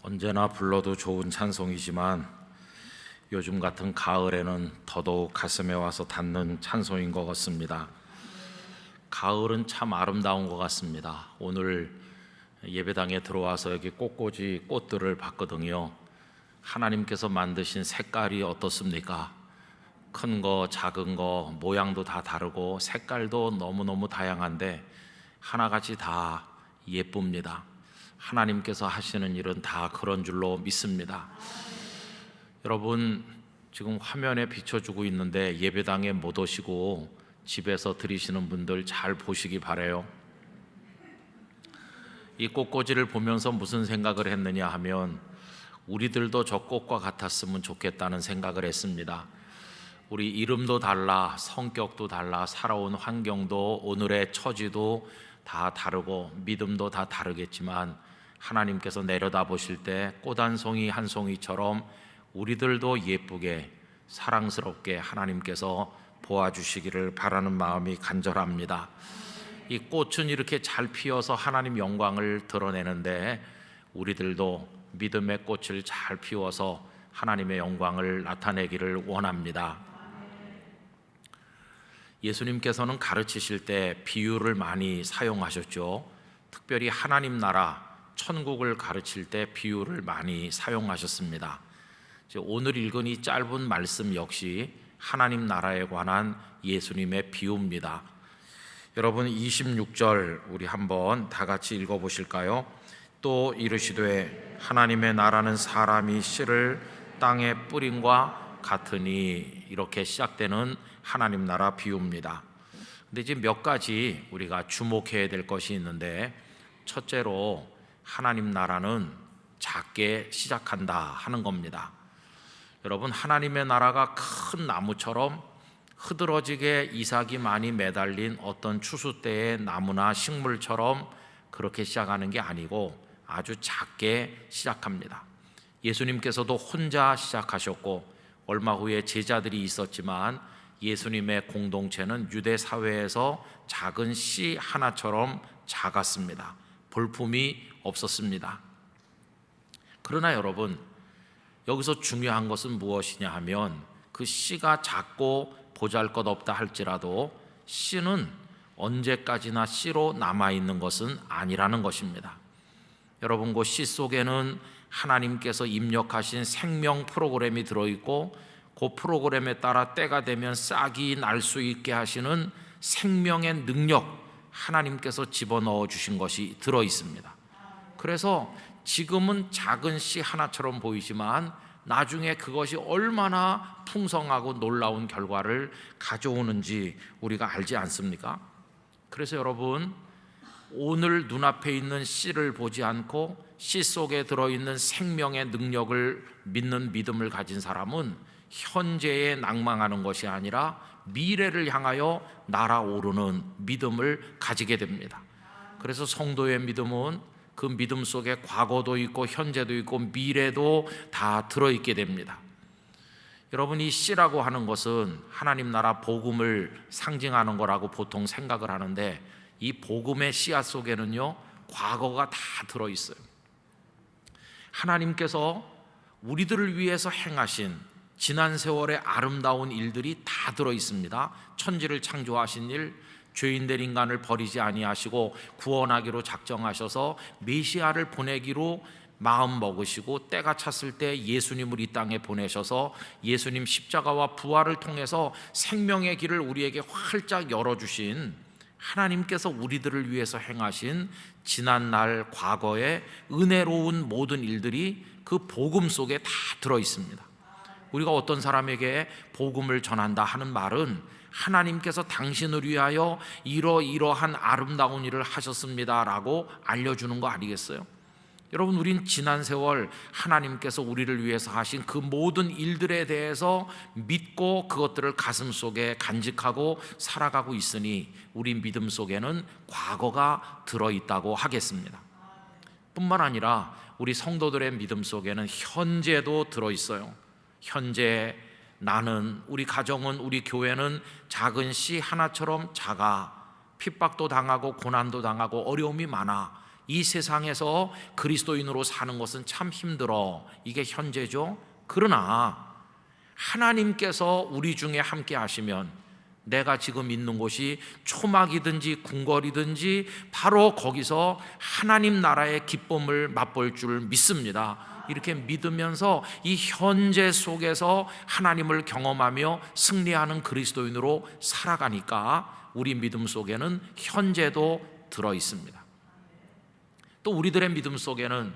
언제나 불러도 좋은 찬송이지만 요즘 같은 가을에는 더더욱 가슴에 와서 닿는 찬송인 것 같습니다. 가을은 참 아름다운 것 같습니다. 오늘 예배당에 들어와서 여기 꽃꽂이 꽃들을 봤거든요. 하나님께서 만드신 색깔이 어떻습니까? 큰 거, 작은 거, 모양도 다 다르고 색깔도 너무너무 다양한데 하나같이 다 예쁩니다. 하나님께서 하시는 일은 다 그런 줄로 믿습니다. 여러분, 지금 화면에 비춰주고 있는데 예배당에 못 오시고 집에서 드리시는 분들 잘 보시기 바라요. 이 꽃꽂이를 보면서 무슨 생각을 했느냐 하면 우리들도 저 꽃과 같았으면 좋겠다는 생각을 했습니다. 우리 이름도 달라, 성격도 달라, 살아온 환경도 오늘의 처지도 다 다르고 믿음도 다 다르겠지만 하나님께서 내려다보실 때 꽃 한 송이 한 송이처럼 우리들도 예쁘게 사랑스럽게 하나님께서 보아주시기를 바라는 마음이 간절합니다. 이 꽃은 이렇게 잘 피어서 하나님 영광을 드러내는데 우리들도 믿음의 꽃을 잘 피워서 하나님의 영광을 나타내기를 원합니다. 예수님께서는 가르치실 때 비유를 많이 사용하셨죠. 특별히 하나님 나라 천국을 가르칠 때 비유를 많이 사용하셨습니다. 오늘 읽은 이 짧은 말씀 역시 하나님 나라에 관한 예수님의 비유입니다. 여러분 26절 우리 한번 다 같이 읽어보실까요? 또 이르시되 하나님의 나라는 사람이 씨를 땅에 뿌림과 같으니, 이렇게 시작되는 하나님 나라 비유입니다. 근데 이제 몇 가지 우리가 주목해야 될 것이 있는데, 첫째로 하나님 나라는 작게 시작한다 하는 겁니다. 여러분, 하나님의 나라가 큰 나무처럼 흐드러지게 이삭이 많이 매달린 어떤 추수 때의 나무나 식물처럼 그렇게 시작하는 게 아니고 아주 작게 시작합니다. 예수님께서도 혼자 시작하셨고 얼마 후에 제자들이 있었지만 예수님의 공동체는 유대 사회에서 작은 씨 하나처럼 작았습니다. 볼품이 없었습니다. 그러나 여러분, 여기서 중요한 것은 무엇이냐 하면 그 씨가 작고 보잘것없다 할지라도 씨는 언제까지나 씨로 남아있는 것은 아니라는 것입니다. 여러분, 그 씨 속에는 하나님께서 입력하신 생명 프로그램이 들어있고 그 프로그램에 따라 때가 되면 싹이 날 수 있게 하시는 생명의 능력, 하나님께서 집어넣어 주신 것이 들어있습니다. 그래서 지금은 작은 씨 하나처럼 보이지만 나중에 그것이 얼마나 풍성하고 놀라운 결과를 가져오는지 우리가 알지 않습니까? 그래서 여러분, 오늘 눈앞에 있는 씨를 보지 않고 씨 속에 들어있는 생명의 능력을 믿는 믿음을 가진 사람은 현재에 낭망하는 것이 아니라 미래를 향하여 날아오르는 믿음을 가지게 됩니다. 그래서 성도의 믿음은 그 믿음 속에 과거도 있고 현재도 있고 미래도 다 들어있게 됩니다. 여러분, 이 씨라고 하는 것은 하나님 나라 복음을 상징하는 거라고 보통 생각을 하는데 이 복음의 씨앗 속에는요, 과거가 다 들어있어요. 하나님께서 우리들을 위해서 행하신 지난 세월의 아름다운 일들이 다 들어있습니다. 천지를 창조하신 일, 죄인된 인간을 버리지 아니하시고 구원하기로 작정하셔서 메시아를 보내기로 마음 먹으시고 때가 찼을 때 예수님을 이 땅에 보내셔서 예수님 십자가와 부활을 통해서 생명의 길을 우리에게 활짝 열어주신 하나님께서 우리들을 위해서 행하신 지난날 과거의 은혜로운 모든 일들이 그 복음 속에 다 들어있습니다. 우리가 어떤 사람에게 복음을 전한다 하는 말은 하나님께서 당신을 위하여 이러이러한 아름다운 일을 하셨습니다라고 알려주는 거 아니겠어요? 여러분, 우린 지난 세월 하나님께서 우리를 위해서 하신 그 모든 일들에 대해서 믿고 그것들을 가슴 속에 간직하고 살아가고 있으니 우리 믿음 속에는 과거가 들어있다고 하겠습니다. 뿐만 아니라 우리 성도들의 믿음 속에는 현재도 들어있어요. 현재 나는, 우리 가정은, 우리 교회는 작은 씨 하나처럼 작아 핍박도 당하고 고난도 당하고 어려움이 많아. 이 세상에서 그리스도인으로 사는 것은 참 힘들어. 이게 현재죠. 그러나 하나님께서 우리 중에 함께 하시면 내가 지금 있는 곳이 초막이든지 궁궐이든지 바로 거기서 하나님 나라의 기쁨을 맛볼 줄 믿습니다. 이렇게 믿으면서 이 현재 속에서 하나님을 경험하며 승리하는 그리스도인으로 살아가니까 우리 믿음 속에는 현재도 들어 있습니다. 또 우리들의 믿음 속에는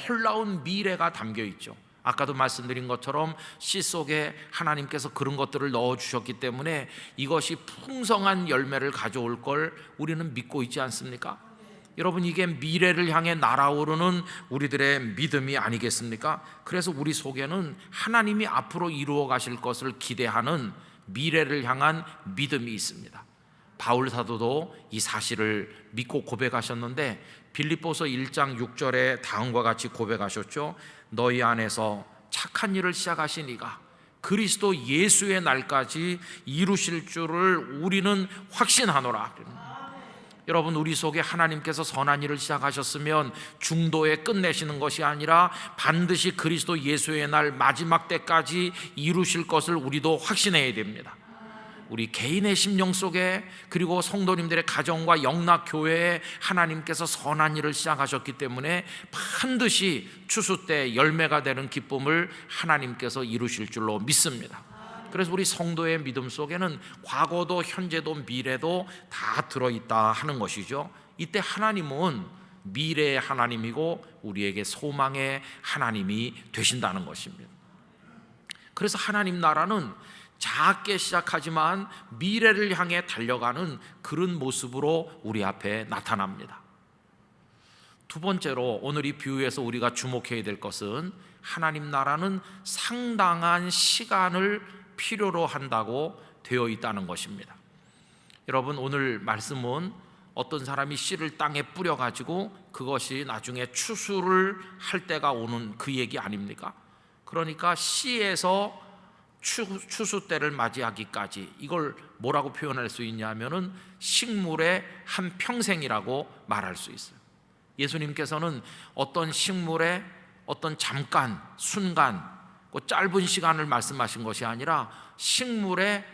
놀라운 미래가 담겨 있죠. 아까도 말씀드린 것처럼 씨 속에 하나님께서 그런 것들을 넣어주셨기 때문에 이것이 풍성한 열매를 가져올 걸 우리는 믿고 있지 않습니까? 여러분, 이게 미래를 향해 날아오르는 우리들의 믿음이 아니겠습니까? 그래서 우리 속에는 하나님이 앞으로 이루어 가실 것을 기대하는 미래를 향한 믿음이 있습니다. 바울 사도도 이 사실을 믿고 고백하셨는데 빌립보서 1장 6절에 다음과 같이 고백하셨죠. 너희 안에서 착한 일을 시작하신 이가 그리스도 예수의 날까지 이루실 줄을 우리는 확신하노라. 여러분, 우리 속에 하나님께서 선한 일을 시작하셨으면 중도에 끝내시는 것이 아니라 반드시 그리스도 예수의 날 마지막 때까지 이루실 것을 우리도 확신해야 됩니다. 우리 개인의 심령 속에, 그리고 성도님들의 가정과 영락교회에 하나님께서 선한 일을 시작하셨기 때문에 반드시 추수 때 열매가 되는 기쁨을 하나님께서 이루실 줄로 믿습니다. 그래서 우리 성도의 믿음 속에는 과거도 현재도 미래도 다 들어있다 하는 것이죠. 이때 하나님은 미래의 하나님이고 우리에게 소망의 하나님이 되신다는 것입니다. 그래서 하나님 나라는 작게 시작하지만 미래를 향해 달려가는 그런 모습으로 우리 앞에 나타납니다. 두 번째로 오늘 이 비유에서 우리가 주목해야 될 것은 하나님 나라는 상당한 시간을 필요로 한다고 되어 있다는 것입니다. 여러분, 오늘 말씀은 어떤 사람이 씨를 땅에 뿌려가지고 그것이 나중에 추수를 할 때가 오는 그 얘기 아닙니까? 그러니까 씨에서 추수 때를 맞이하기까지, 이걸 뭐라고 표현할 수 있냐면은 식물의 한 평생이라고 말할 수 있어요. 예수님께서는 어떤 식물의 어떤 잠깐, 순간, 그 짧은 시간을 말씀하신 것이 아니라 식물의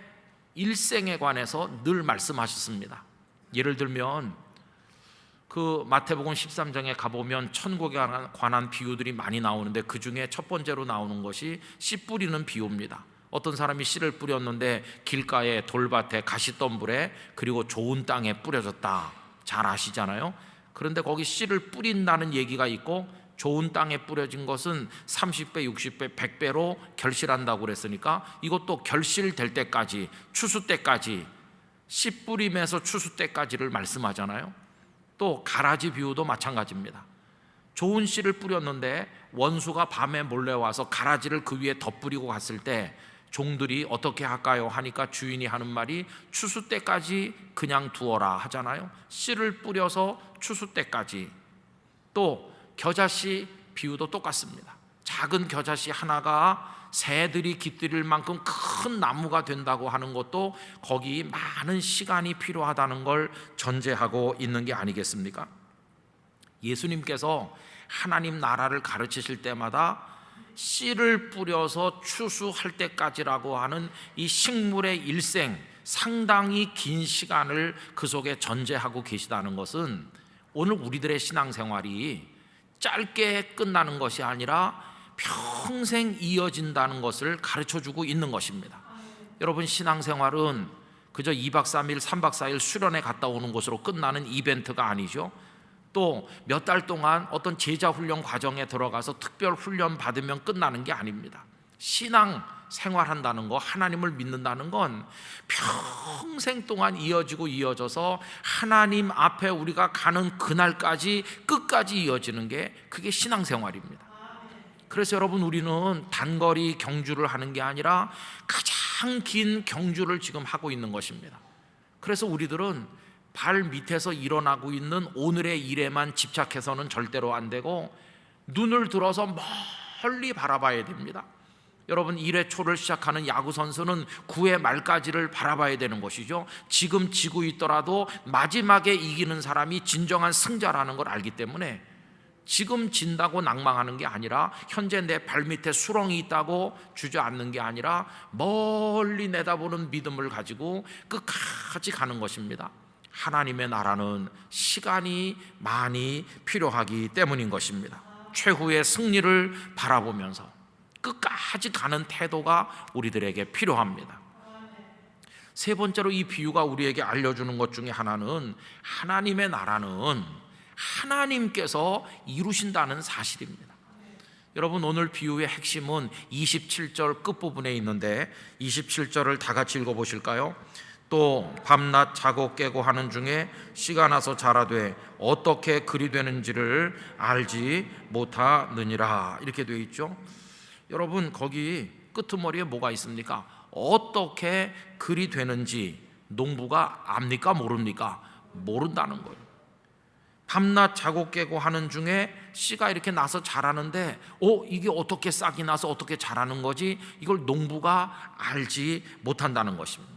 일생에 관해서 늘 말씀하셨습니다. 예를 들면 그 마태복음 13장에 가보면 천국에 관한 비유들이 많이 나오는데 그 중에 첫 번째로 나오는 것이 씨 뿌리는 비유입니다. 어떤 사람이 씨를 뿌렸는데 길가에, 돌밭에, 가시덤불에, 그리고 좋은 땅에 뿌려졌다. 잘 아시잖아요. 그런데 거기 씨를 뿌린다는 얘기가 있고 좋은 땅에 뿌려진 것은 30배, 60배, 100배로 결실한다고 그랬으니까 이것도 결실될 때까지, 추수 때까지, 씨 뿌림에서 추수 때까지를 말씀하잖아요. 또 가라지 비유도 마찬가지입니다. 좋은 씨를 뿌렸는데 원수가 밤에 몰래 와서 가라지를 그 위에 덧뿌리고 갔을 때 종들이 어떻게 할까요? 하니까 주인이 하는 말이 추수 때까지 그냥 두어라 하잖아요. 씨를 뿌려서 추수 때까지. 또 겨자씨 비유도 똑같습니다. 작은 겨자씨 하나가 새들이 깃들일 만큼 큰 나무가 된다고 하는 것도 거기 많은 시간이 필요하다는 걸 전제하고 있는 게 아니겠습니까? 예수님께서 하나님 나라를 가르치실 때마다 씨를 뿌려서 추수할 때까지라고 하는 이 식물의 일생, 상당히 긴 시간을 그 속에 전제하고 계시다는 것은 오늘 우리들의 신앙생활이 짧게 끝나는 것이 아니라 평생 이어진다는 것을 가르쳐주고 있는 것입니다. 여러분, 신앙생활은 그저 2박 3일, 3박 4일 수련회 갔다 오는 것으로 끝나는 이벤트가 아니죠. 또 몇 달 동안 어떤 제자 훈련 과정에 들어가서 특별 훈련 받으면 끝나는 게 아닙니다. 신앙 생활한다는 거, 하나님을 믿는다는 건 평생 동안 이어지고 이어져서 하나님 앞에 우리가 가는 그날까지 끝까지 이어지는 게 그게 신앙생활입니다. 그래서 여러분, 우리는 단거리 경주를 하는 게 아니라 가장 긴 경주를 지금 하고 있는 것입니다. 그래서 우리들은 발 밑에서 일어나고 있는 오늘의 일에만 집착해서는 절대로 안 되고 눈을 들어서 멀리 바라봐야 됩니다. 여러분 1회 초를 시작하는 야구 선수는 9회 말까지를 바라봐야 되는 것이죠. 지금 지고 있더라도 마지막에 이기는 사람이 진정한 승자라는 걸 알기 때문에 지금 진다고 낭망하는 게 아니라 현재 내 발밑에 수렁이 있다고 주저앉는 게 아니라 멀리 내다보는 믿음을 가지고 끝까지 가는 것입니다. 하나님의 나라는 시간이 많이 필요하기 때문인 것입니다. 최후의 승리를 바라보면서 끝까지 가는 태도가 우리들에게 필요합니다. 세 번째로 이 비유가 우리에게 알려주는 것 중에 하나는 하나님의 나라는 하나님께서 이루신다는 사실입니다. 여러분 오늘 비유의 핵심은 27절 끝부분에 있는데 27절을 다 같이 읽어보실까요? 또 밤낮 자고 깨고 하는 중에 씨가 나서 자라되 어떻게 그리 되는지를 알지 못하느니라, 이렇게 되어 있죠. 여러분 거기 끄트머리에 뭐가 있습니까? 어떻게 그리 되는지 농부가 압니까? 모릅니까? 모른다는 거예요. 밤낮 자고 깨고 하는 중에 씨가 이렇게 나서 자라는데 이게 어떻게 싹이 나서 어떻게 자라는 거지? 이걸 농부가 알지 못한다는 것입니다.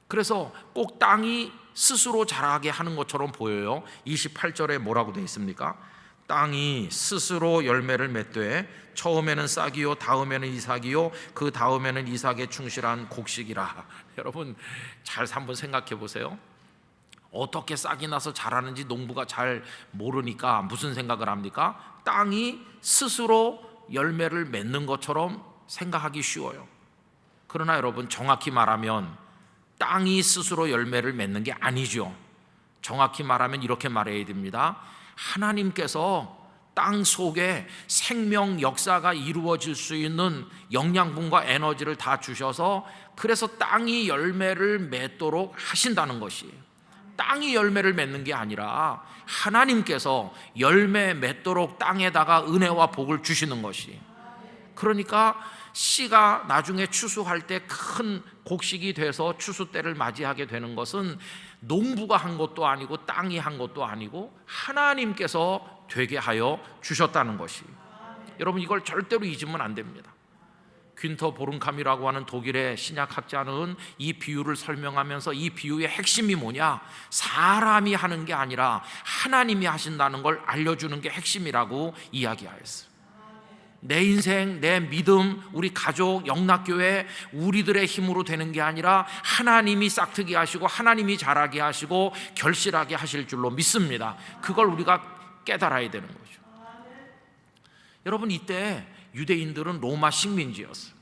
그래서 꼭 땅이 스스로 자라게 하는 것처럼 보여요. 28절에 뭐라고 되어 있습니까? 땅이 스스로 열매를 맺되 처음에는 싹이요 다음에는 이삭이요 그 다음에는 이삭에 충실한 곡식이라. 여러분 잘 한번 생각해 보세요. 어떻게 싹이 나서 자라는지 농부가 잘 모르니까 무슨 생각을 합니까? 땅이 스스로 열매를 맺는 것처럼 생각하기 쉬워요. 그러나 여러분 정확히 말하면 땅이 스스로 열매를 맺는 게 아니죠. 정확히 말하면 이렇게 말해야 됩니다. 하나님께서 땅 속에 생명 역사가 이루어질 수 있는 영양분과 에너지를 다 주셔서 그래서 땅이 열매를 맺도록 하신다는 것이에요. 땅이 열매를 맺는 게 아니라 하나님께서 열매 맺도록 땅에다가 은혜와 복을 주시는 것이. 그러니까 씨가 나중에 추수할 때 큰 곡식이 돼서 추수 때를 맞이하게 되는 것은 농부가 한 것도 아니고 땅이 한 것도 아니고 하나님께서 되게 하여 주셨다는 것이. 여러분 이걸 절대로 잊으면 안 됩니다. 균터 보른캄이라고 하는 독일의 신약학자는 이 비유를 설명하면서 이 비유의 핵심이 뭐냐? 사람이 하는 게 아니라 하나님이 하신다는 걸 알려주는 게 핵심이라고 이야기하였어요. 내 인생, 내 믿음, 우리 가족, 영락교회 우리들의 힘으로 되는 게 아니라 하나님이 싹트게 하시고 하나님이 자라게 하시고 결실하게 하실 줄로 믿습니다. 그걸 우리가 깨달아야 되는 거죠. 여러분 이때 유대인들은 로마 식민지였어요.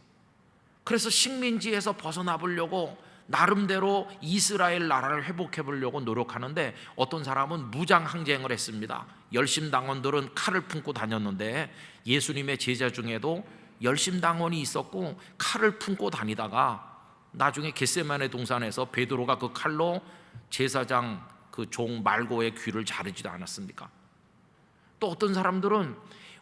그래서 식민지에서 벗어나 보려고 나름대로 이스라엘 나라를 회복해 보려고 노력하는데 어떤 사람은 무장항쟁을 했습니다. 열심당원들은 칼을 품고 다녔는데 예수님의 제자 중에도 열심당원이 있었고 칼을 품고 다니다가 나중에 겟세마네 동산에서 베드로가 그 칼로 제사장 그 종 말고의 귀를 자르지도 않았습니까? 또 어떤 사람들은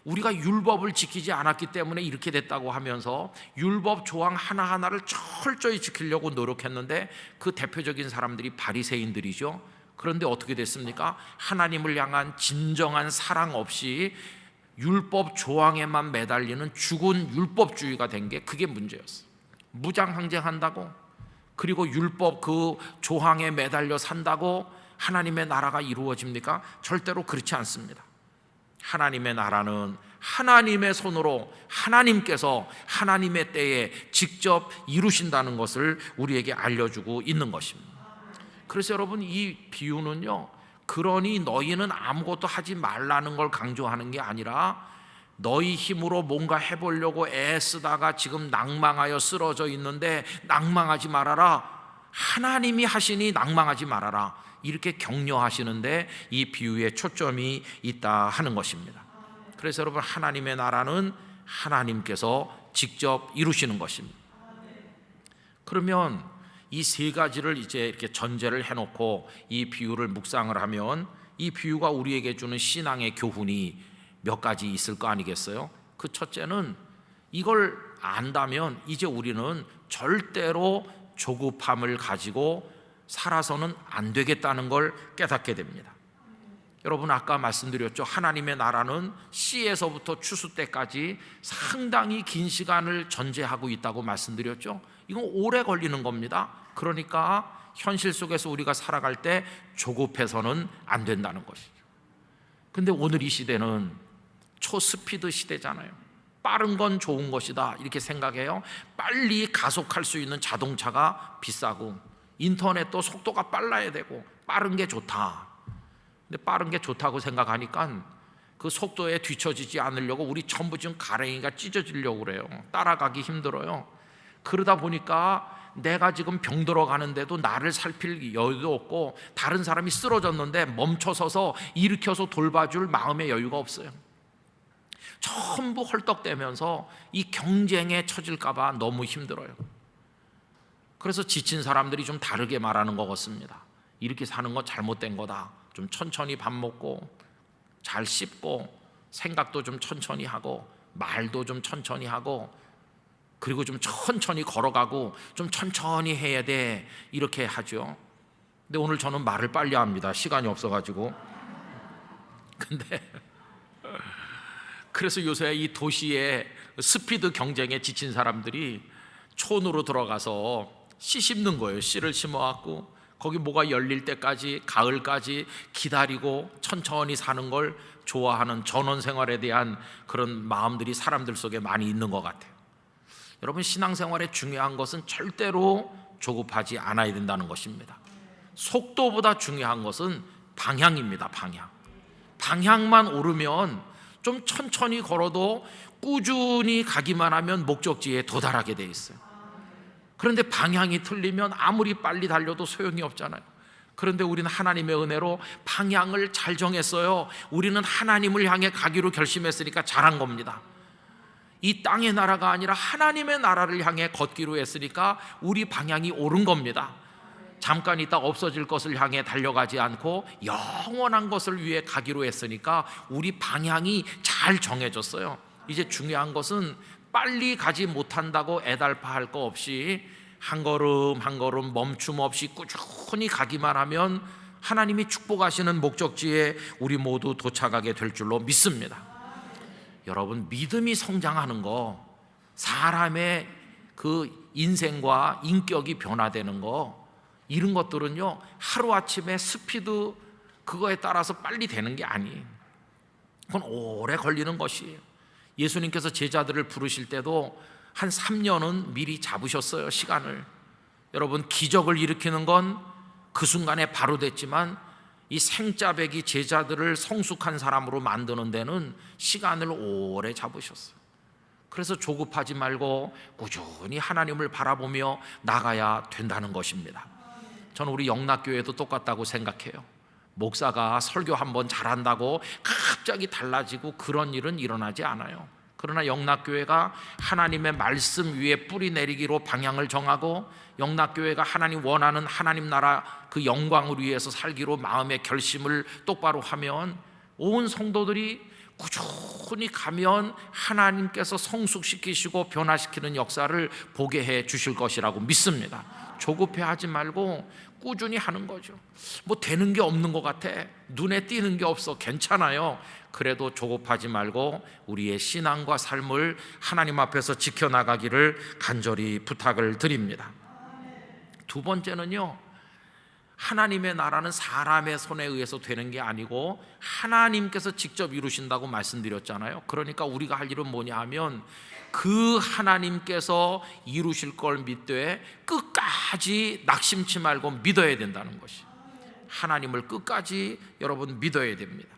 우리가 율법을 지키지 않았기 때문에 이렇게 됐다고 하면서 율법 조항 하나하나를 철저히 지키려고 노력했는데 그 대표적인 사람들이 바리새인들이죠. 그런데 어떻게 됐습니까? 하나님을 향한 진정한 사랑 없이 율법 조항에만 매달리는 죽은 율법주의가 된 게 그게 문제였어요. 무장항쟁한다고 그리고 율법 그 조항에 매달려 산다고 하나님의 나라가 이루어집니까? 절대로 그렇지 않습니다. 하나님의 나라는 하나님의 손으로 하나님께서 하나님의 때에 직접 이루신다는 것을 우리에게 알려주고 있는 것입니다. 그래서 여러분 이 비유는요, 그러니 너희는 아무것도 하지 말라는 걸 강조하는 게 아니라 너희 힘으로 뭔가 해보려고 애쓰다가 지금 낭망하여 쓰러져 있는데 낭망하지 말아라. 하나님이 하시니 낭망하지 말아라. 이렇게 격려하시는데 이 비유에 초점이 있다 하는 것입니다. 그래서 여러분 하나님의 나라는 하나님께서 직접 이루시는 것입니다. 그러면 이 세 가지를 이제 이렇게 전제를 해놓고 이 비유를 묵상을 하면 이 비유가 우리에게 주는 신앙의 교훈이 몇 가지 있을 거 아니겠어요? 그 첫째는 이걸 안다면 이제 우리는 절대로 조급함을 가지고 살아서는 안 되겠다는 걸 깨닫게 됩니다. 여러분 아까 말씀드렸죠. 하나님의 나라는 씨에서부터 추수 때까지 상당히 긴 시간을 전제하고 있다고 말씀드렸죠. 이건 오래 걸리는 겁니다. 그러니까 현실 속에서 우리가 살아갈 때 조급해서는 안 된다는 것이죠. 근데 오늘 이 시대는 초스피드 시대잖아요. 빠른 건 좋은 것이다 이렇게 생각해요. 빨리 가속할 수 있는 자동차가 비싸고 인터넷도 속도가 빨라야 되고 빠른 게 좋다. 근데 빠른 게 좋다고 생각하니까 그 속도에 뒤처지지 않으려고 우리 전부 지금 가랭이가 찢어지려고 그래요. 따라가기 힘들어요. 그러다 보니까 내가 지금 병들어 가는데도 나를 살필 여유도 없고 다른 사람이 쓰러졌는데 멈춰서서 일으켜서 돌봐줄 마음의 여유가 없어요. 전부 헐떡대면서 이 경쟁에 처질까 봐 너무 힘들어요. 그래서 지친 사람들이 좀 다르게 말하는 것 같습니다. 이렇게 사는 건 잘못된 거다. 좀 천천히 밥 먹고 잘 씹고 생각도 좀 천천히 하고 말도 좀 천천히 하고 그리고 좀 천천히 걸어가고 좀 천천히 해야 돼 이렇게 하죠. 근데 오늘 저는 말을 빨리 합니다. 시간이 없어가지고. 근데 그래서 요새 이 도시의 스피드 경쟁에 지친 사람들이 촌으로 들어가서 씨 심는 거예요. 씨를 심어갖고 거기 뭐가 열릴 때까지 가을까지 기다리고 천천히 사는 걸 좋아하는 전원 생활에 대한 그런 마음들이 사람들 속에 많이 있는 것 같아요. 여러분 신앙생활에 중요한 것은 절대로 조급하지 않아야 된다는 것입니다. 속도보다 중요한 것은 방향입니다. 방향만 오르면 좀 천천히 걸어도 꾸준히 가기만 하면 목적지에 도달하게 돼 있어요. 그런데 방향이 틀리면 아무리 빨리 달려도 소용이 없잖아요. 그런데 우리는 하나님의 은혜로 방향을 잘 정했어요. 우리는 하나님을 향해 가기로 결심했으니까 잘한 겁니다. 이 땅의 나라가 아니라 하나님의 나라를 향해 걷기로 했으니까 우리 방향이 옳은 겁니다. 잠깐 있다 없어질 것을 향해 달려가지 않고 영원한 것을 위해 가기로 했으니까 우리 방향이 잘 정해졌어요. 이제 중요한 것은 빨리 가지 못한다고 애달파할 거 없이 한 걸음 한 걸음 멈춤 없이 꾸준히 가기만 하면 하나님이 축복하시는 목적지에 우리 모두 도착하게 될 줄로 믿습니다. 여러분 믿음이 성장하는 거, 사람의 그 인생과 인격이 변화되는 거, 이런 것들은요 하루아침에 스피드 그거에 따라서 빨리 되는 게 아니에요. 그건 오래 걸리는 것이에요. 예수님께서 제자들을 부르실 때도 한 3년은 미리 잡으셨어요. 시간을. 여러분 기적을 일으키는 건 그 순간에 바로 됐지만 이 생짜배기 제자들을 성숙한 사람으로 만드는 데는 시간을 오래 잡으셨어요. 그래서 조급하지 말고 꾸준히 하나님을 바라보며 나가야 된다는 것입니다. 저는 우리 영락교회도 똑같다고 생각해요. 목사가 설교 한번 잘한다고 갑자기 달라지고 그런 일은 일어나지 않아요. 그러나 영락교회가 하나님의 말씀 위에 뿌리 내리기로 방향을 정하고 영락교회가 하나님 원하는 하나님 나라 그 영광을 위해서 살기로 마음의 결심을 똑바로 하면 온 성도들이 꾸준히 가면 하나님께서 성숙시키시고 변화시키는 역사를 보게 해 주실 것이라고 믿습니다. 조급해하지 말고 꾸준히 하는 거죠. 뭐 되는 게 없는 것 같아, 눈에 띄는 게 없어, 괜찮아요. 그래도 조급하지 말고 우리의 신앙과 삶을 하나님 앞에서 지켜나가기를 간절히 부탁을 드립니다. 두 번째는요, 하나님의 나라는 사람의 손에 의해서 되는 게 아니고 하나님께서 직접 이루신다고 말씀드렸잖아요. 그러니까 우리가 할 일은 뭐냐 하면 그 하나님께서 이루실 걸 믿되 끝까지 낙심치 말고 믿어야 된다는 것이, 하나님을 끝까지 여러분 믿어야 됩니다.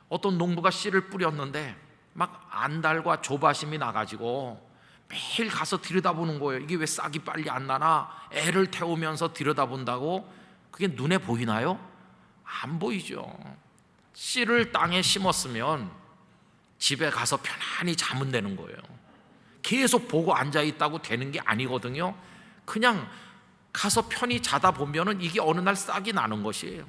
어떤 농부가 씨를 뿌렸는데 막 안달과 조바심이 나가지고 매일 가서 들여다보는 거예요. 이게 왜 싹이 빨리 안 나나 애를 태우면서 들여다본다고 그게 눈에 보이나요? 안 보이죠. 씨를 땅에 심었으면 집에 가서 편안히 자면 되는 거예요. 계속 보고 앉아있다고 되는 게 아니거든요. 그냥 가서 편히 자다 보면은 이게 어느 날 싹이 나는 것이에요.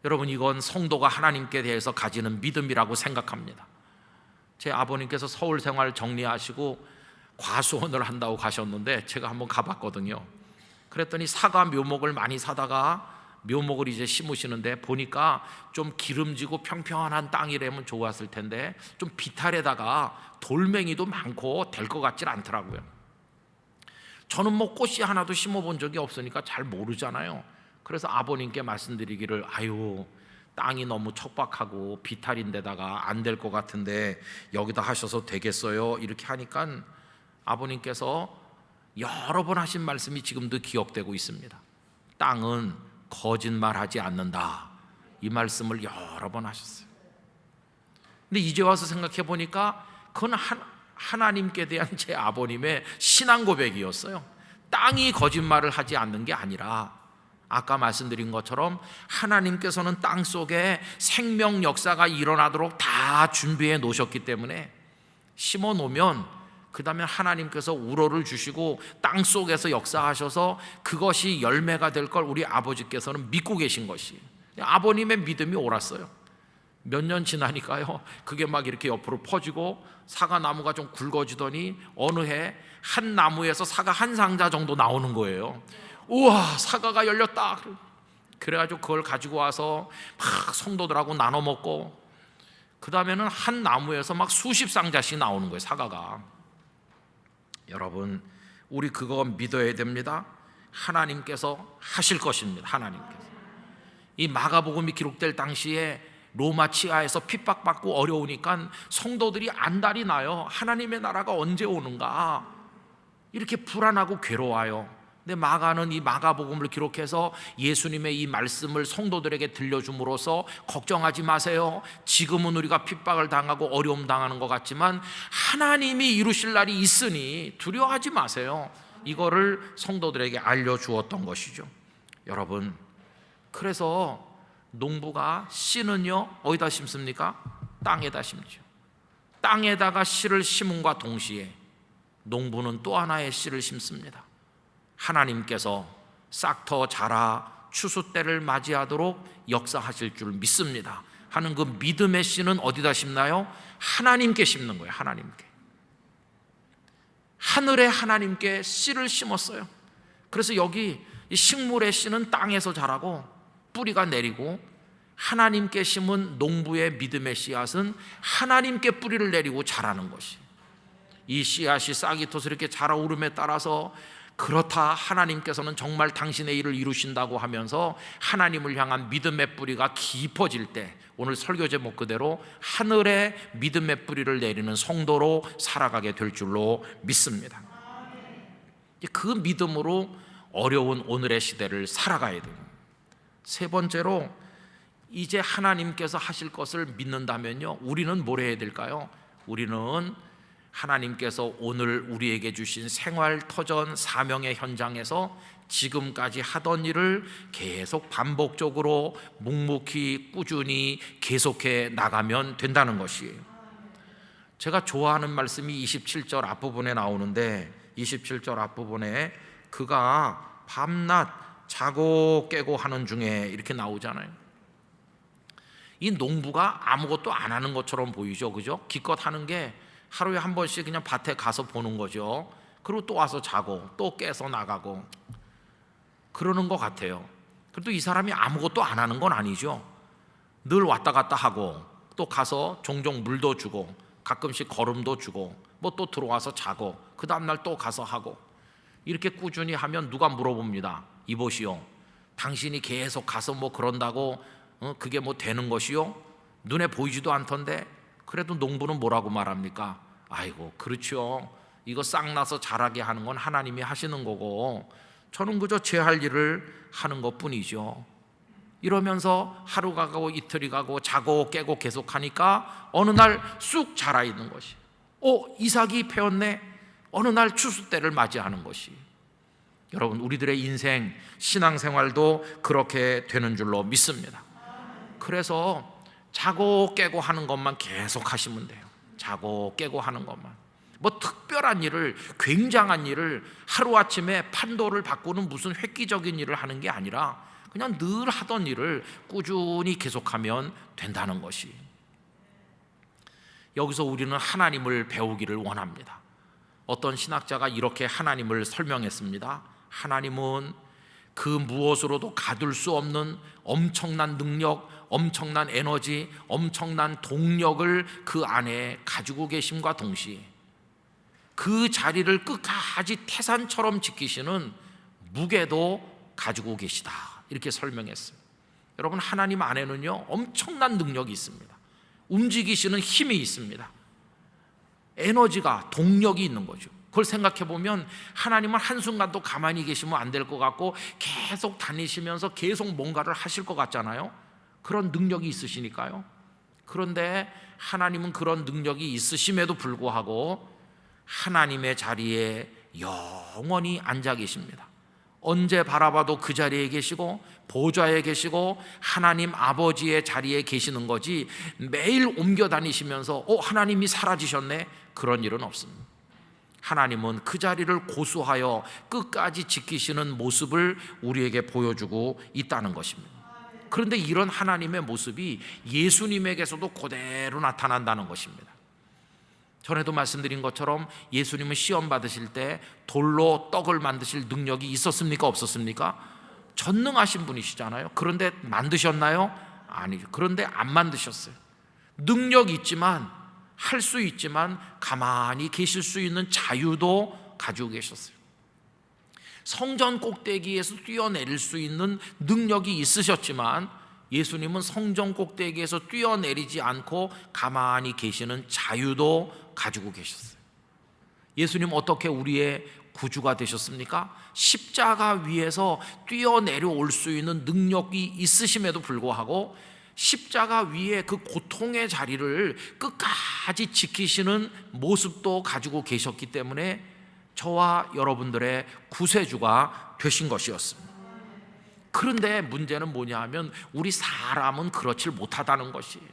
여러분 이건 성도가 하나님께 대해서 가지는 믿음이라고 생각합니다. 제 아버님께서 서울 생활 정리하시고 과수원을 한다고 가셨는데 제가 한번 가봤거든요. 그랬더니 사과 묘목을 많이 사다가 묘목을 이제 심으시는데 보니까 좀 기름지고 평평한 땅이라면 좋았을 텐데 좀 비탈에다가 돌멩이도 많고 될 것 같질 않더라고요. 저는 뭐 꽃이 하나도 심어본 적이 없으니까 잘 모르잖아요. 그래서 아버님께 말씀드리기를, 아유, 땅이 너무 척박하고 비탈인데다가 안 될 것 같은데 여기다 하셔서 되겠어요? 이렇게 하니까 아버님께서 여러 번 하신 말씀이 지금도 기억되고 있습니다. 땅은 거짓말하지 않는다, 이 말씀을 여러 번 하셨어요. 근데 이제 와서 생각해 보니까 그건 하나님께 대한 제 아버님의 신앙 고백이었어요. 땅이 거짓말을 하지 않는 게 아니라 아까 말씀드린 것처럼 하나님께서는 땅 속에 생명 역사가 일어나도록 다 준비해 놓으셨기 때문에 심어 놓으면 그 다음에 하나님께서 우러를 주시고 땅 속에서 역사하셔서 그것이 열매가 될 걸 우리 아버지께서는 믿고 계신 것이, 아버님의 믿음이 옳았어요. 몇 년 지나니까요, 그게 막 이렇게 옆으로 퍼지고 사과나무가 좀 굵어지더니 어느 해 한 나무에서 사과 한 상자 정도 나오는 거예요. 우와, 사과가 열렸다. 그래가지고 그걸 가지고 와서 막 성도들하고 나눠 먹고, 그 다음에는 한 나무에서 막 수십 상자씩 나오는 거예요, 사과가. 여러분, 우리 그거 믿어야 됩니다. 하나님께서 하실 것입니다. 하나님께서. 이 마가복음이 기록될 당시에 로마 치하에서 핍박받고 어려우니까 성도들이 안달이 나요. 하나님의 나라가 언제 오는가, 이렇게 불안하고 괴로워요. 근데 마가는 이 마가복음을 기록해서 예수님의 이 말씀을 성도들에게 들려줌으로써 걱정하지 마세요. 지금은 우리가 핍박을 당하고 어려움 당하는 것 같지만 하나님이 이루실 날이 있으니 두려워하지 마세요. 이거를 성도들에게 알려주었던 것이죠. 여러분, 그래서 농부가 씨는요 어디다 심습니까? 땅에다 심죠. 땅에다가 씨를 심음과 동시에 농부는 또 하나의 씨를 심습니다. 하나님께서 싹터 자라 추수 때를 맞이하도록 역사하실 줄 믿습니다 하는 그 믿음의 씨는 어디다 심나요? 하나님께 심는 거예요. 하나님께. 하늘에 하나님께 씨를 심었어요. 그래서 여기 이 식물의 씨는 땅에서 자라고 뿌리가 내리고, 하나님께 심은 농부의 믿음의 씨앗은 하나님께 뿌리를 내리고 자라는 것이, 이 씨앗이 싹이 터서 이렇게 자라오름에 따라서 그렇다, 하나님께서는 정말 당신의 일을 이루신다고 하면서 하나님을 향한 믿음의 뿌리가 깊어질 때, 오늘 설교 제목 그대로 하늘의 믿음의 뿌리를 내리는 성도로 살아가게 될 줄로 믿습니다. 그 믿음으로 어려운 오늘의 시대를 살아가야 돼요. 세 번째로, 이제 하나님께서 하실 것을 믿는다면요, 우리는 뭘 해야 될까요? 우리는 하나님께서 오늘 우리에게 주신 생활 터전 사명의 현장에서 지금까지 하던 일을 계속 반복적으로 묵묵히 꾸준히 계속해 나가면 된다는 것이에요. 제가 좋아하는 말씀이 27절 앞부분에 나오는데, 27절 앞부분에 그가 밤낮 자고 깨고 하는 중에 이렇게 나오잖아요. 이 농부가 아무것도 안 하는 것처럼 보이죠, 그죠? 기껏 하는 게 하루에 한 번씩 그냥 밭에 가서 보는 거죠. 그리고 또 와서 자고 또 깨서 나가고 그러는 것 같아요. 그래도 이 사람이 아무것도 안 하는 건 아니죠. 늘 왔다 갔다 하고 또 가서 종종 물도 주고 가끔씩 거름도 주고 뭐 또 들어와서 자고 그 다음날 또 가서 하고, 이렇게 꾸준히 하면 누가 물어봅니다. 이보시오, 당신이 계속 가서 뭐 그런다고 그게 뭐 되는 것이요? 눈에 보이지도 않던데. 그래도 농부는 뭐라고 말합니까? 아이고, 그렇죠. 이거 싹 나서 자라게 하는 건 하나님이 하시는 거고 저는 그저 제 할 일을 하는 것뿐이죠. 이러면서 하루가 가고 이틀이 가고 자고 깨고 계속하니까 어느 날 쑥 자라 있는 것이, 이삭이 패었네. 어느 날 추수 때를 맞이하는 것이. 여러분, 우리들의 인생 신앙생활도 그렇게 되는 줄로 믿습니다. 그래서 자고 깨고 하는 것만 계속 하시면 돼요. 자고 깨고 하는 것만. 뭐 특별한 일을, 굉장한 일을 하루아침에 판도를 바꾸는 무슨 획기적인 일을 하는 게 아니라 그냥 늘 하던 일을 꾸준히 계속하면 된다는 것이. 여기서 우리는 하나님을 배우기를 원합니다. 어떤 신학자가 이렇게 하나님을 설명했습니다. 하나님은 그 무엇으로도 가둘 수 없는 엄청난 능력, 엄청난 에너지, 엄청난 동력을 그 안에 가지고 계심과 동시에 그 자리를 끝까지 태산처럼 지키시는 무게도 가지고 계시다, 이렇게 설명했어요. 여러분, 하나님 안에는요 엄청난 능력이 있습니다. 움직이시는 힘이 있습니다. 에너지가, 동력이 있는 거죠. 그걸 생각해 보면 하나님은 한순간도 가만히 계시면 안 될 것 같고 계속 다니시면서 계속 뭔가를 하실 것 같잖아요. 그런 능력이 있으시니까요. 그런데 하나님은 그런 능력이 있으심에도 불구하고 하나님의 자리에 영원히 앉아 계십니다. 언제 바라봐도 그 자리에 계시고 보좌에 계시고 하나님 아버지의 자리에 계시는 거지, 매일 옮겨 다니시면서 하나님이 사라지셨네, 그런 일은 없습니다. 하나님은 그 자리를 고수하여 끝까지 지키시는 모습을 우리에게 보여주고 있다는 것입니다. 그런데 이런 하나님의 모습이 예수님에게서도 그대로 나타난다는 것입니다. 전에도 말씀드린 것처럼 예수님은 시험 받으실 때 돌로 떡을 만드실 능력이 있었습니까? 없었습니까? 전능하신 분이시잖아요. 그런데 만드셨나요? 아니죠. 그런데 안 만드셨어요. 능력이 있지만, 할 수 있지만 가만히 계실 수 있는 자유도 가지고 계셨어요. 성전 꼭대기에서 뛰어내릴 수 있는 능력이 있으셨지만 예수님은 성전 꼭대기에서 뛰어내리지 않고 가만히 계시는 자유도 가지고 계셨어요. 예수님 어떻게 우리의 구주가 되셨습니까? 십자가 위에서 뛰어내려올 수 있는 능력이 있으심에도 불구하고 십자가 위에 그 고통의 자리를 끝까지 지키시는 모습도 가지고 계셨기 때문에 저와 여러분들의 구세주가 되신 것이었습니다. 그런데 문제는 뭐냐 하면 우리 사람은 그렇지 못하다는 것이에요.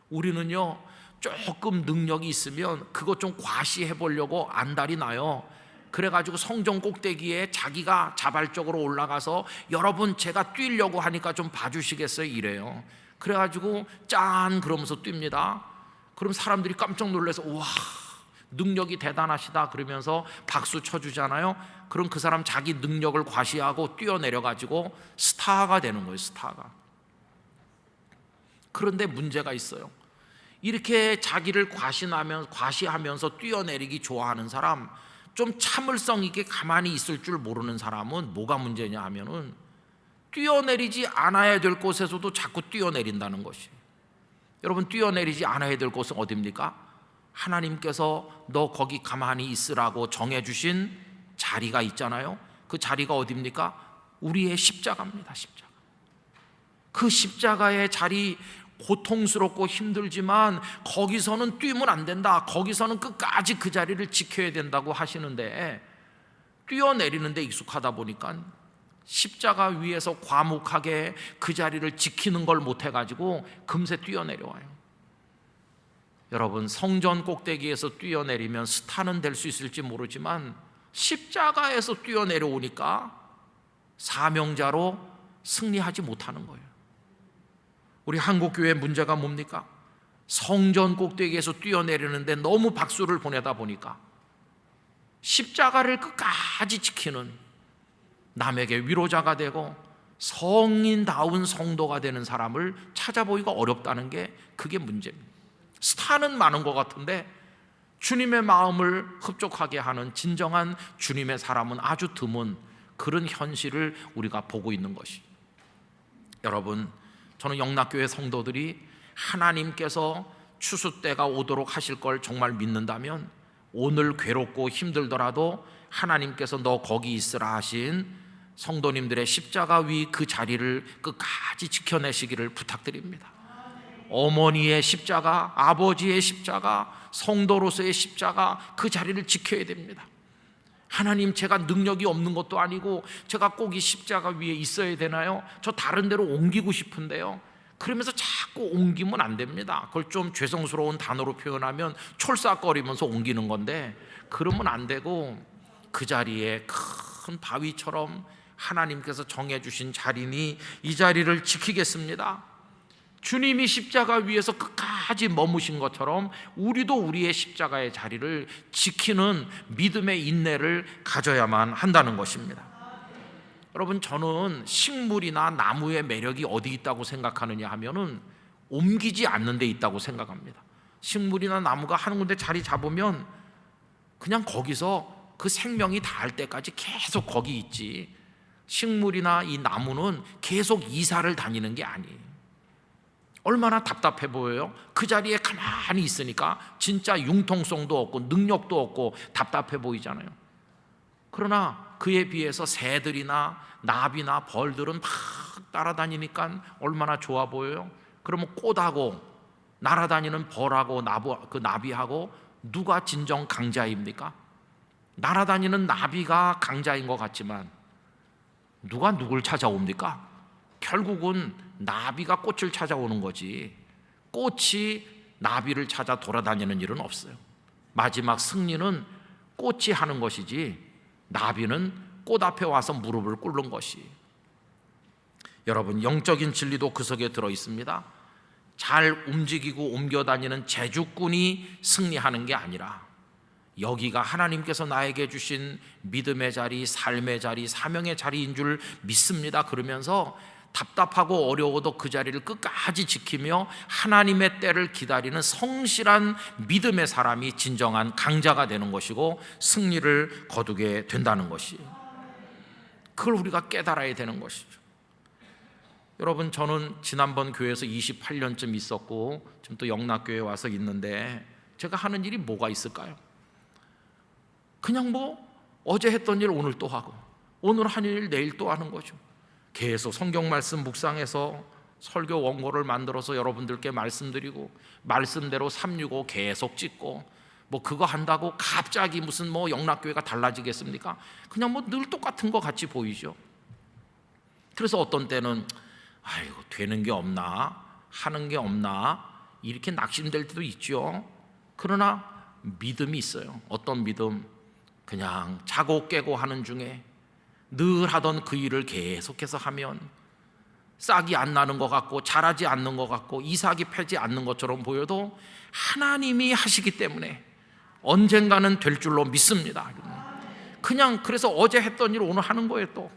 우리는요 조금 능력이 있으면 그것 좀 과시해 보려고 안달이 나요. 그래가지고 성전 꼭대기에 자기가 자발적으로 올라가서 여러분 제가 뛰려고 하니까 좀 봐주시겠어요, 이래요. 그래가지고 짠 그러면서 뜁니다. 그럼 사람들이 깜짝 놀라서 와 능력이 대단하시다 그러면서 박수 쳐주잖아요. 그럼 그 사람 자기 능력을 과시하고 뛰어내려가지고 스타가 되는 거예요, 스타가. 그런데 문제가 있어요. 이렇게 자기를 과시하면서 뛰어내리기 좋아하는 사람, 좀 참을성 있게 가만히 있을 줄 모르는 사람은 뭐가 문제냐 하면은 뛰어내리지 않아야 될 곳에서도 자꾸 뛰어내린다는 것이에요. 여러분, 뛰어내리지 않아야 될 곳은 어디입니까? 하나님께서 너 거기 가만히 있으라고 정해주신 자리가 있잖아요. 그 자리가 어디입니까? 우리의 십자가입니다. 십자가. 그 십자가의 자리, 고통스럽고 힘들지만 거기서는 뛰면 안 된다, 거기서는 끝까지 그 자리를 지켜야 된다고 하시는데 뛰어내리는 데 익숙하다 보니까 십자가 위에서 과묵하게 그 자리를 지키는 걸 못해가지고 금세 뛰어내려와요. 여러분, 성전 꼭대기에서 뛰어내리면 스타는 될 수 있을지 모르지만 십자가에서 뛰어내려오니까 사명자로 승리하지 못하는 거예요. 우리 한국교회의 문제가 뭡니까? 성전 꼭대기에서 뛰어내리는데 너무 박수를 보내다 보니까 십자가를 끝까지 지키는, 남에게 위로자가 되고 성인다운 성도가 되는 사람을 찾아보기가 어렵다는 게 그게 문제입니다. 스타는 많은 것 같은데 주님의 마음을 흡족하게 하는 진정한 주님의 사람은 아주 드문 그런 현실을 우리가 보고 있는 것이. 여러분, 저는 영락교회 성도들이 하나님께서 추수 때가 오도록 하실 걸 정말 믿는다면 오늘 괴롭고 힘들더라도 하나님께서 너 거기 있으라 하신 성도님들의 십자가 위 그 자리를 끝까지 지켜내시기를 부탁드립니다. 어머니의 십자가, 아버지의 십자가, 성도로서의 십자가, 그 자리를 지켜야 됩니다. 하나님, 제가 능력이 없는 것도 아니고 제가 꼭 이 십자가 위에 있어야 되나요? 저 다른 데로 옮기고 싶은데요. 그러면서 자꾸 옮기면 안 됩니다. 그걸 좀 죄송스러운 단어로 표현하면 촐싹거리면서 옮기는 건데 그러면 안 되고 그 자리에 큰 바위처럼 하나님께서 정해주신 자리니 이 자리를 지키겠습니다. 주님이 십자가 위에서 끝까지 머무신 것처럼 우리도 우리의 십자가의 자리를 지키는 믿음의 인내를 가져야만 한다는 것입니다. 여러분, 저는 식물이나 나무의 매력이 어디 있다고 생각하느냐 하면은 옮기지 않는 데 있다고 생각합니다. 식물이나 나무가 한 군데 자리 잡으면 그냥 거기서 그 생명이 닿을 때까지 계속 거기 있지, 식물이나 이 나무는 계속 이사를 다니는 게 아니에요. 얼마나 답답해 보여요? 그 자리에 가만히 있으니까 진짜 융통성도 없고 능력도 없고 답답해 보이잖아요. 그러나 그에 비해서 새들이나 나비나 벌들은 막 따라다니니까 얼마나 좋아 보여요? 그러면 꽃하고 날아다니는 벌하고 그 나비하고 누가 진정 강자입니까? 날아다니는 나비가 강자인 것 같지만 누가 누굴 찾아옵니까? 결국은 나비가 꽃을 찾아오는 거지, 꽃이 나비를 찾아 돌아다니는 일은 없어요. 마지막 승리는 꽃이 하는 것이지 나비는 꽃 앞에 와서 무릎을 꿇는 것이. 여러분, 영적인 진리도 그 속에 들어 있습니다. 잘 움직이고 옮겨다니는 제주꾼이 승리하는 게 아니라 여기가 하나님께서 나에게 주신 믿음의 자리, 삶의 자리, 사명의 자리인 줄 믿습니다. 그러면서 답답하고 어려워도 그 자리를 끝까지 지키며 하나님의 때를 기다리는 성실한 믿음의 사람이 진정한 강자가 되는 것이고 승리를 거두게 된다는 것이에요. 그걸 우리가 깨달아야 되는 것이죠. 여러분, 저는 지난번 교회에서 28년쯤 있었고 지금 또 영락교회에 와서 있는데 제가 하는 일이 뭐가 있을까요? 그냥 어제 했던 일 오늘 또 하고 오늘 한 일 내일 또 하는 거죠. 계속 성경 말씀 묵상해서 설교 원고를 만들어서 여러분들께 말씀드리고 말씀대로 365 계속 찍고 그거 한다고 갑자기 무슨 영락교회가 달라지겠습니까? 그냥 늘 똑같은 것 같이 보이죠. 그래서 어떤 때는 아이고 되는 게 없나, 하는 게 없나 이렇게 낙심될 때도 있죠. 그러나 믿음이 있어요. 어떤 믿음? 그냥 자고 깨고 하는 중에 늘 하던 그 일을 계속해서 하면 싹이 안 나는 것 같고 자라지 않는 것 같고 이삭이 패지 않는 것처럼 보여도 하나님이 하시기 때문에 언젠가는 될 줄로 믿습니다. 그냥 그래서 어제 했던 일 오늘 하는 거예요. 또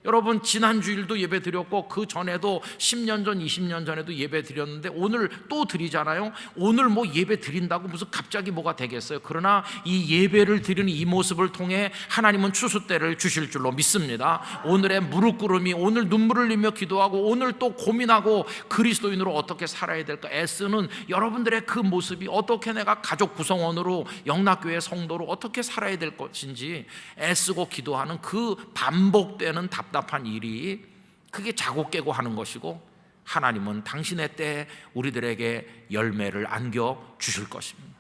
여러분, 지난 주일도 예배 드렸고 그 전에도 10년 전 20년 전에도 예배 드렸는데 오늘 또 드리잖아요. 오늘 예배 드린다고 무슨 갑자기 뭐가 되겠어요? 그러나 이 예배를 드리는 이 모습을 통해 하나님은 추수 때를 주실 줄로 믿습니다. 오늘의 무릎 꿇음이, 오늘 눈물을 흘리며 기도하고 오늘 또 고민하고 그리스도인으로 어떻게 살아야 될까 애쓰는 여러분들의 그 모습이, 어떻게 내가 가족 구성원으로 영락교회 성도로 어떻게 살아야 될 것인지 애쓰고 기도하는 그 반복되는 답답한 일이, 그게 자고 깨고 하는 것이고 하나님은 당신의 때에 우리들에게 열매를 안겨 주실 것입니다.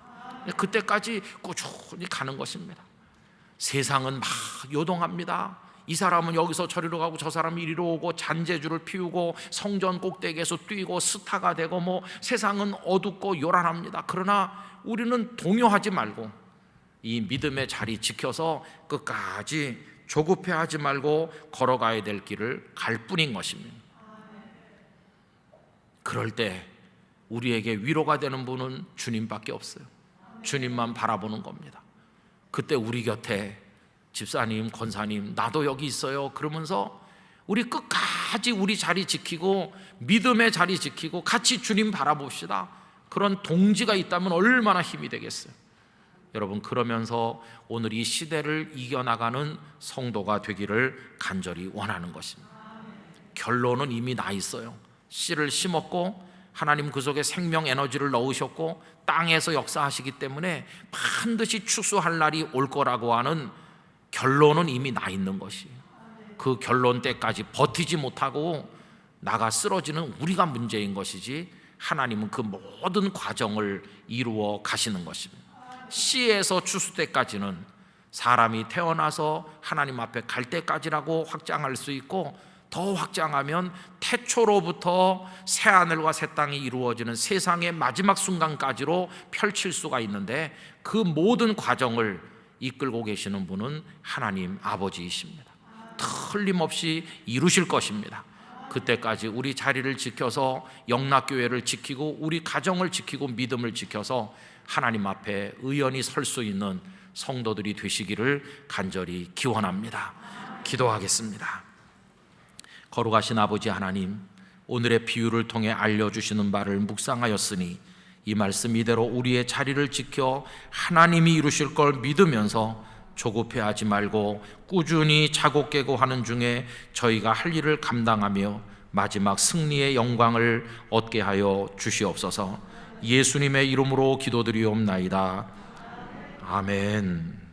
그때까지 꾸준히 가는 것입니다. 세상은 막 요동합니다. 이 사람은 여기서 저리로 가고 저 사람은 이리로 오고 잔재주를 피우고 성전 꼭대기에서 뛰고 스타가 되고 세상은 어둡고 요란합니다. 그러나 우리는 동요하지 말고 이 믿음의 자리 지켜서 끝까지 조급해하지 말고 걸어가야 될 길을 갈 뿐인 것입니다. 그럴 때 우리에게 위로가 되는 분은 주님밖에 없어요. 주님만 바라보는 겁니다. 그때 우리 곁에 집사님, 권사님, 나도 여기 있어요 그러면서 우리 끝까지 우리 자리 지키고 믿음의 자리 지키고 같이 주님 바라봅시다. 그런 동지가 있다면 얼마나 힘이 되겠어요. 여러분, 그러면서 오늘 이 시대를 이겨나가는 성도가 되기를 간절히 원하는 것입니다. 결론은 이미 나 있어요. 씨를 심었고 하나님 그 속에 생명 에너지를 넣으셨고 땅에서 역사하시기 때문에 반드시 추수할 날이 올 거라고 하는 결론은 이미 나 있는 것이에요. 그 결론 때까지 버티지 못하고 나가 쓰러지는 우리가 문제인 것이지 하나님은 그 모든 과정을 이루어 가시는 것입니다. 씨에서 추수 때까지는 사람이 태어나서 하나님 앞에 갈 때까지라고 확장할 수 있고, 더 확장하면 태초로부터 새하늘과 새 땅이 이루어지는 세상의 마지막 순간까지로 펼칠 수가 있는데 그 모든 과정을 이끌고 계시는 분은 하나님 아버지이십니다. 틀림없이 이루실 것입니다. 그때까지 우리 자리를 지켜서 영락교회를 지키고 우리 가정을 지키고 믿음을 지켜서 하나님 앞에 의연히 설 수 있는 성도들이 되시기를 간절히 기원합니다. 기도하겠습니다. 거룩하신 아버지 하나님, 오늘의 비유를 통해 알려주시는 바를 묵상하였으니 이 말씀 이대로 우리의 자리를 지켜 하나님이 이루실 걸 믿으면서 조급해하지 말고 꾸준히 자고 깨고 하는 중에 저희가 할 일을 감당하며 마지막 승리의 영광을 얻게 하여 주시옵소서. 예수님의 이름으로 기도드리옵나이다. 아멘.